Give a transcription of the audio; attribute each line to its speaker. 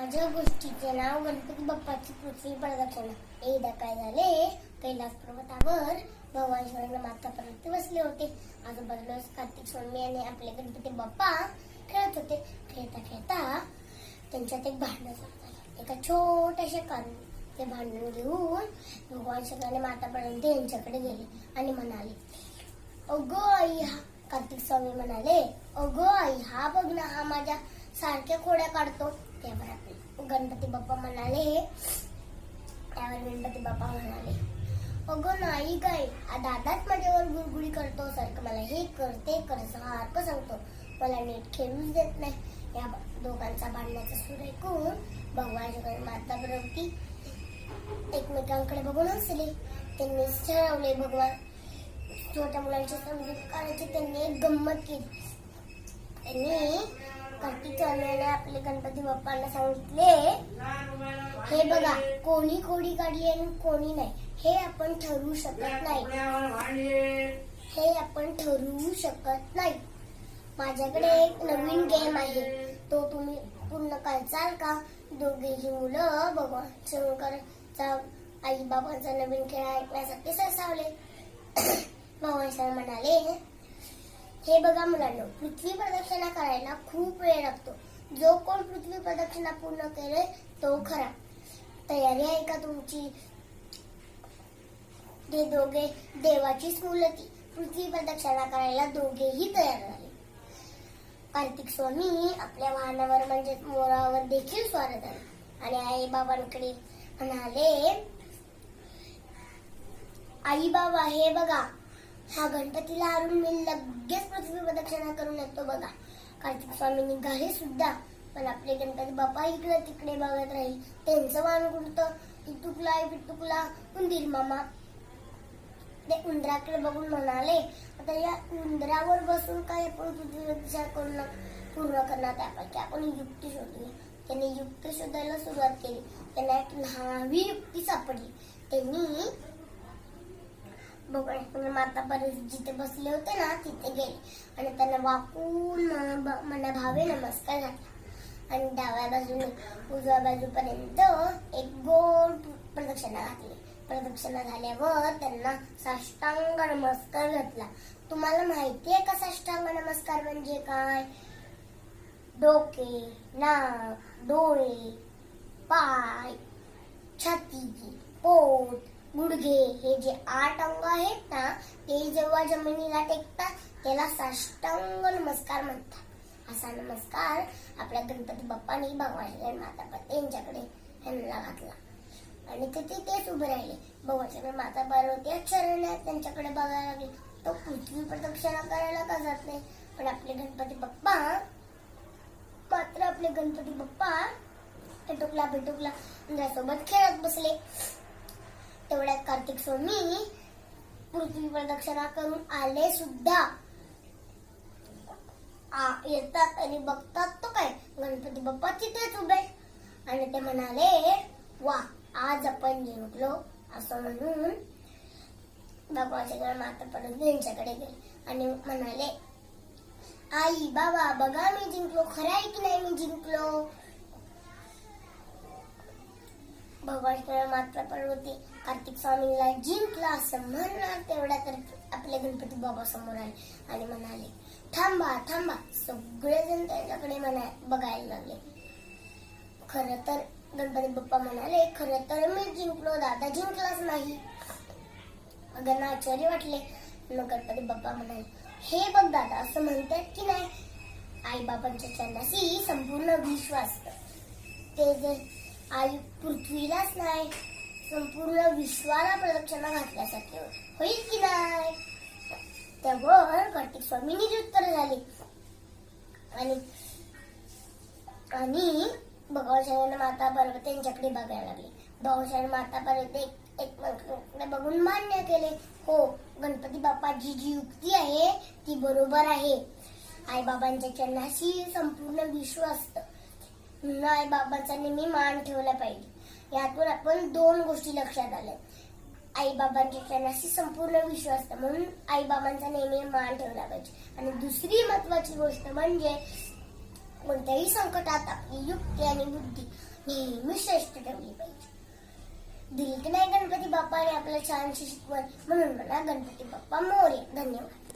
Speaker 1: माझ्या गोष्टीचे नाव गणपती बाप्पाची पृथ्वी प्रदक्षिणा. एकदा काय झाले, कैलास पर्वतावर भगवान शिवांना माता पर्वती बसले होते. आजूबाजूला कार्तिक स्वामी आणि आपले गणपती बाप्पा खेळत होते. खेळता खेळता त्यांच्यात एक भांडण झालं. एका छोट्याशा कारण ते भांडण घेऊन भगवान शिवांना माता पर्वती यांच्याकडे गेले आणि म्हणाले, अगो आई, हा कार्तिक स्वामी म्हणाले, अगो आई, हा बघ ना, हा माझ्या सारख्या खोड्या काढतो. त्यावर गणपती बाप्पा म्हणाले, अगो नाही काय, दादाच माझ्यावर गुळगुळी करतो, सारखं मला हे कर ते कर सारखं सांगतो, मला नीट खेळूच देत नाही. या दोघांचा भांडण्याचा सूर ऐकून भगवान माता पर्वती एकमेकांकडे बघून हसले. त्यांनी ठरवले भगवान छोट्या मुलांची समजूत काढायची. त्यांनी एक गंमत केली. त्यांनी कार्तिक स्वामीने आपले गणपती बाप्पांना सांगितले, हे बघा, कोणी खोडी काढली आणि कोणी नाही हे आपण ठरवू शकत नाही. हे आपण ठरवू शकत नाही. माझ्याकडे एक नवीन गेम आहे, तो तुम्ही पूर्ण करचाल का? दोघेही मुलं भगवान शंकरचा आई बाबांचा नवीन खेळ ऐकण्यासाठी सरसावले. भगवान शंकर म्हणाले, हे बघा मुलांनो, पृथ्वी प्रदक्षिणा करायला खूप वेळ लागतो. जो कोण पृथ्वी प्रदक्षिणा पूर्ण केले तो खरा. तयारी आहे का तुमची? ते दोघे देवाचीच मुलं ती. पृथ्वी प्रदक्षिणा करायला दोघेही तयार झाले. कार्तिक स्वामी आपल्या वाहनावर म्हणजे मोरावर देखील स्वार झाले आणि आई बाबांकडे म्हणाले, आई बाबा, हे बघा, हा गणपतीला हरून मी लगेच पृथ्वी प्रदक्षिणा करून येतो बघा. कार्तिक स्वामी निघाले सुद्धा, पण आपले गणपती बाप्पा इकडे तिकडे बघत राहील. त्यांचं वाहन कुठतं, पिटुकला पिटुकला उंदीर मामा. ते उंदराकडे बघून म्हणाले, आता या उंदरावर बसून काय आपण पृथ्वी प्रदक्षिणा पूर्ण करणार, त्यापैकी आपण युक्ती शोधूया. त्यांनी युक्ती शोधायला सुरुवात केली. त्यांना एक नवी युक्ती सापडली. त्यांनी माता पर्वती जिथे बसले होते ना तिथे गेले आणि त्यांना वाकून मनाभावे नमस्कार घातला आणि डाव्या बाजूने उजव्या बाजूपर्यंत एक गोल प्रदक्षिणा घातली. प्रदक्षिणा झाल्यावर त्यांना साष्टांग नमस्कार घातला. तुम्हाला माहिती आहे का साष्टांग नमस्कार म्हणजे काय? डोके, नाक, डोळे, पाय, छाती, पोट, गुडघे हे जे 8 अंग आहेत ना, ते जेव्हा जमिनीला टेकतात त्याला साष्टांग नमस्कार म्हणतात. असा नमस्कार आपल्या गणपती बाप्पांनी भगवान माता पर्वती यांच्याकडे ह्यांना घातला आणि तिथे तेच उभे राहिले. भगवान माता पर्वती आश्चर्याने त्यांच्याकडे बघायला लागले. तो पृथ्वी प्रदक्षिणा करायला का जात नाही? पण आपले गणपती बाप्पा पिटुकला सोबत खेळत बसले. तेवढ्यात कार्तिक स्वामी पृथ्वी प्रदक्षिणा करून आले सुद्धा. येतात आणि बघतात तो काय, गणपती बाप्पा तिथेच उभे आणि ते म्हणाले, वा, आज आपण जिंकलो. असं म्हणून भगवान माता पर्वती यांच्याकडे गेले आणि म्हणाले, आई बाबा, बघा मी जिंकलो. खरं आहे की नाही मी जिंकलो? भगवान माता पर्वती कार्तिक स्वामीला जिंकला असं म्हणणार तेवढ्या तर आपले गणपती बाबा समोर आले आणि म्हणाले, थांबा थांबा. सगळेजण त्याच्याकडे बघायला लागले. खरं तर गणपती बाप्पा म्हणाले, खरं तर मी जिंकलो, दादा जिंकलाच नाही. सगळ्यांना आश्चर्य वाटले. मग गणपती बाप्पा म्हणाले, हे बघ दादा, असं म्हणतात की नाही, आई बाबांच्या चरणाशी संपूर्ण विश्वास. ते जर आई पृथ्वीलाच नाही संपूर्ण विश्वाला प्रदक्षिणा घातल्यासारखे होईल की नाही? त्यावर कार्तिक स्वामी निरुत्तर झाले आणि भगवान माता पर्वती यांच्याकडे बघायला लागले. भगवान माता पर्वती एकमेकांकडे बघून मान्य केले, हो, गणपती बाप्पाची जी युक्ती आहे ती बरोबर आहे. आई बाबांच्या चरणाशी संपूर्ण विश्वास, आई बाबांचा नेहमी मान ठेवला पाहिजे. यातून आपण 2 गोष्टी लक्षात आल्या. आई बाबांच्या चरणाशी संपूर्ण विश्वास म्हणून आई बाबांचा नेहमी मान ठेवला पाहिजे. आणि दुसरी महत्वाची गोष्ट म्हणजे कोणत्याही संकटात आपली युक्ती आणि बुद्धी नेहमी श्रेष्ठ ठेवली पाहिजे. दिली की नाही गणपती बाप्पाने आपल्याला छानशी शिकवण, म्हणून म्हणा गणपती बाप्पा मोरया. धन्यवाद.